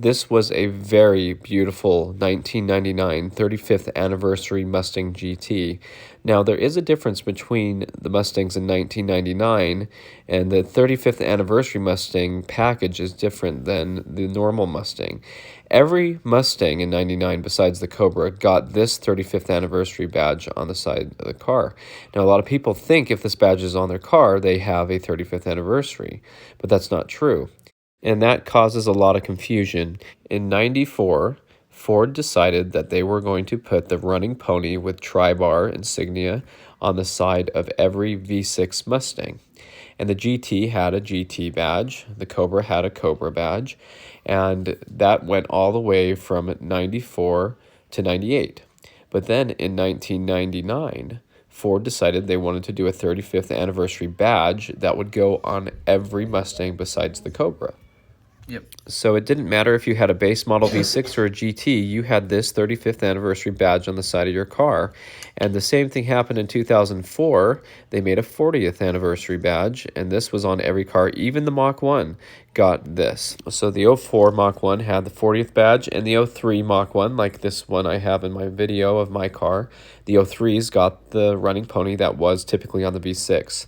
This was a very beautiful 1999 35th anniversary Mustang GT. Now, there is a difference between the Mustangs in 1999, and the 35th anniversary Mustang package is different than the normal Mustang. Every Mustang in 99 besides the Cobra got this 35th anniversary badge on the side of the car. Now, a lot of people think if this badge is on their car, they have a 35th anniversary, but that's not true. And that causes a lot of confusion. In 94, Ford decided that they were going to put the running pony with tri-bar insignia on the side of every V6 Mustang. And the GT had a GT badge, the Cobra had a Cobra badge, and that went all the way from 94 to 98. But then in 1999, Ford decided they wanted to do a 35th anniversary badge that would go on every Mustang besides the Cobra. Yep. So it didn't matter if you had a base model V6 or a GT, you had this 35th anniversary badge on the side of your car. And the same thing happened in 2004. They made a 40th anniversary badge, and this was on every car. Even the Mach 1 got this. So the 04 Mach 1 had the 40th badge, and the 03 Mach 1, like this one I have in my video of my car, the 03s got the running pony that was typically on the V6.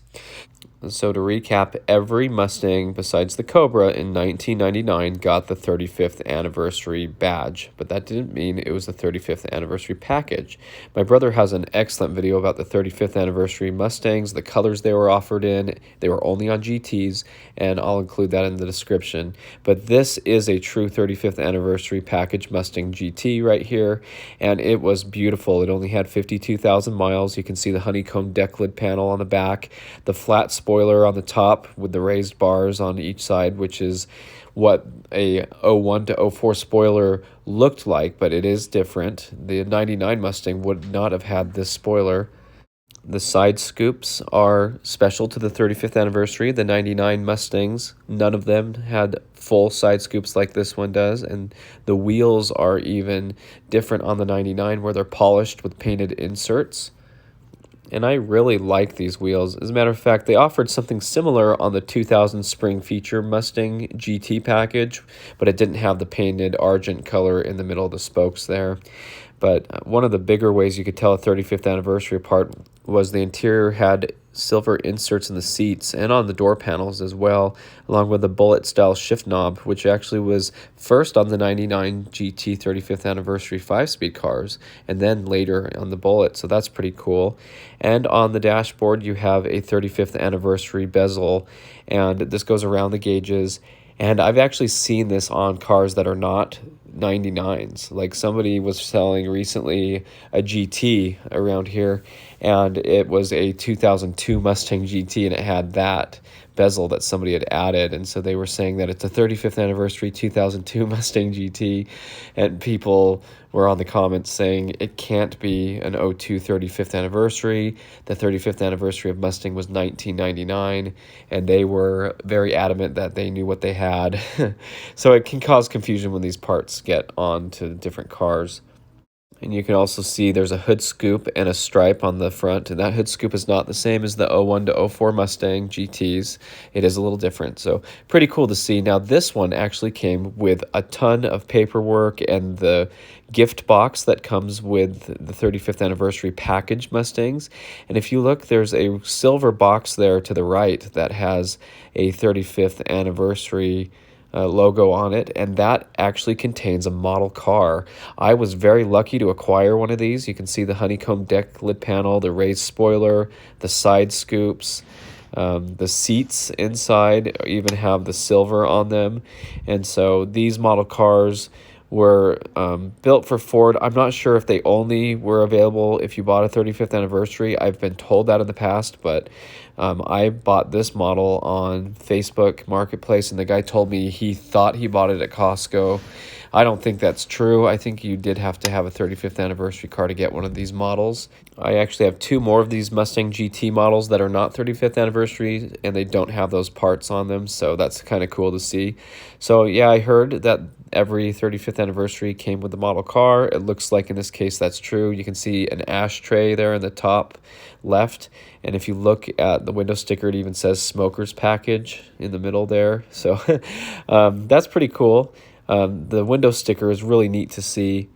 So to recap, every Mustang besides the Cobra in 1999 got the 35th anniversary badge, but that didn't mean it was the 35th anniversary package. My brother has an excellent video about the 35th anniversary Mustangs, the colors they were offered in. They were only on GTs, and I'll include that in the description. But this is a true 35th anniversary package Mustang GT right here, and it was beautiful. It only had 52,000 miles. You can see the honeycomb deck lid panel on the back, the flat spoiler on the top with the raised bars on each side, which is what a 01 to 04 spoiler looked like, but it is different. The 99 Mustang would not have had this spoiler. The side scoops are special to the 35th anniversary. The 99 Mustangs, none of them had full side scoops like this one does, and the wheels are even different on the 99 where they're polished with painted inserts. And I really like these wheels. As a matter of fact, they offered something similar on the 2000 Spring Feature Mustang GT package, but it didn't have the painted argent color in the middle of the spokes there. But one of the bigger ways you could tell a 35th anniversary apart was the interior had silver inserts in the seats and on the door panels as well, along with a bullet-style shift knob, which actually was first on the 99 GT 35th anniversary 5-speed cars, and then later on the Bullet, so that's pretty cool. And on the dashboard, you have a 35th anniversary bezel, and this goes around the gauges. And I've actually seen this on cars that are not 99s. Like somebody was selling recently a GT around here, and it was a 2002 Mustang GT, and it had that bezel that somebody had added, and so they were saying that it's a 35th anniversary 2002 Mustang GT, and people were on the comments saying it can't be an 02 35th anniversary. The 35th anniversary of Mustang was 1999, and they were very adamant that they knew what they had. So it can cause confusion when these parts get onto different cars. And you can also see there's a hood scoop and a stripe on the front, and that hood scoop is not the same as the 01 to 04 Mustang GTs. It is a little different, so pretty cool to see. Now this one actually came with a ton of paperwork and the gift box that comes with the 35th anniversary package Mustangs. And if you look, there's a silver box there to the right that has a 35th anniversary logo on it, and that actually contains a model car. I was very lucky to acquire one of these. You can see the honeycomb deck lid panel, the raised spoiler, the side scoops, the seats inside even have the silver on them. And so these model cars were built for Ford. I'm not sure if they only were available if you bought a 35th anniversary. I've been told that in the past, but I bought this model on Facebook Marketplace, and the guy told me he thought he bought it at Costco. I don't think that's true. I think you did have to have a 35th anniversary car to get one of these models. I actually have two more of these Mustang GT models that are not 35th anniversary, and they don't have those parts on them, so that's kind of cool to see. So yeah, I heard that every 35th anniversary came with the model car. It looks like in this case that's true. You can see an ashtray there in the top left, and if you look at the window sticker, it even says smokers package in the middle there. So that's pretty cool. The window sticker is really neat to see.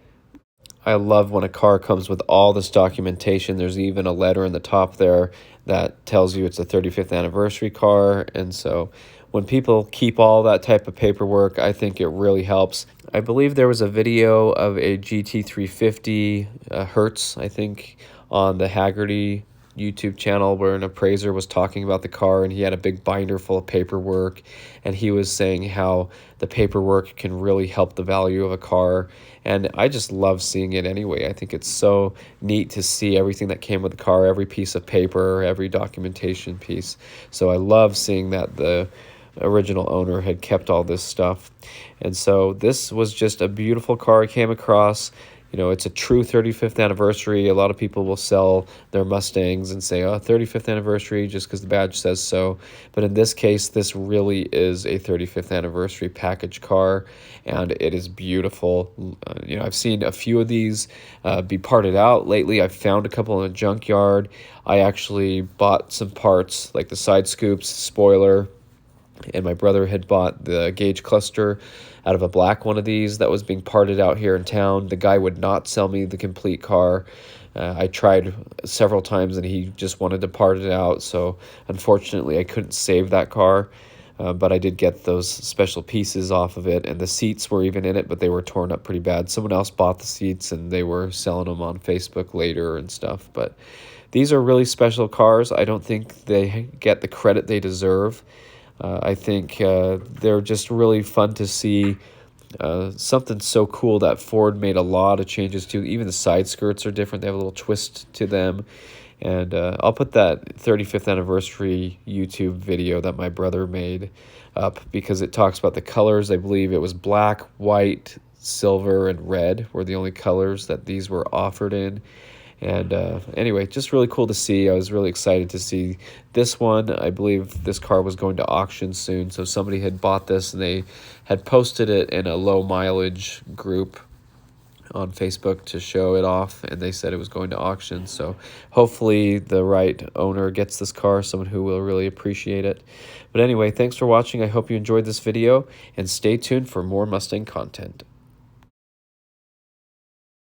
I love when a car comes with all this documentation. There's even a letter in the top there that tells you it's a 35th anniversary car. And so when people keep all that type of paperwork, I think it really helps. I believe there was a video of a GT350 Hertz, I think, on the Haggerty YouTube channel where an appraiser was talking about the car, and he had a big binder full of paperwork, and he was saying how the paperwork can really help the value of a car. And I just love seeing it anyway. I think it's so neat to see everything that came with the car, every piece of paper, every documentation piece. So I love seeing that the original owner had kept all this stuff. And so this was just a beautiful car I came across. You know, it's a true 35th anniversary. A lot of people will sell their Mustangs and say, oh, 35th anniversary just because the badge says so. But in this case, this really is a 35th anniversary package car, and it is beautiful. You know, I've seen a few of these be parted out lately. I've found a couple in a junkyard. I actually bought some parts like the side scoops, spoiler, and my brother had bought the gauge cluster out of a black one of these that was being parted out here in town. The guy would not sell me the complete car. I tried several times and he just wanted to part it out, so unfortunately I couldn't save that car. But I did get those special pieces off of it, and the seats were even in it, but they were torn up pretty bad. Someone else bought the seats and they were selling them on Facebook later and stuff. But these are really special cars. I don't think they get the credit they deserve. I think they're just really fun to see. Something so cool that Ford made a lot of changes to. Even the side skirts are different. They have a little twist to them. And I'll put that 35th anniversary YouTube video that my brother made up because it talks about the colors. I believe it was black, white, silver, and red were the only colors that these were offered in. And anyway, just really cool to see. I was really excited to see this one. I believe this car was going to auction soon. So somebody had bought this and they had posted it in a low mileage group on Facebook to show it off. And they said it was going to auction. So hopefully the right owner gets this car, someone who will really appreciate it. But anyway, thanks for watching. I hope you enjoyed this video and stay tuned for more Mustang content.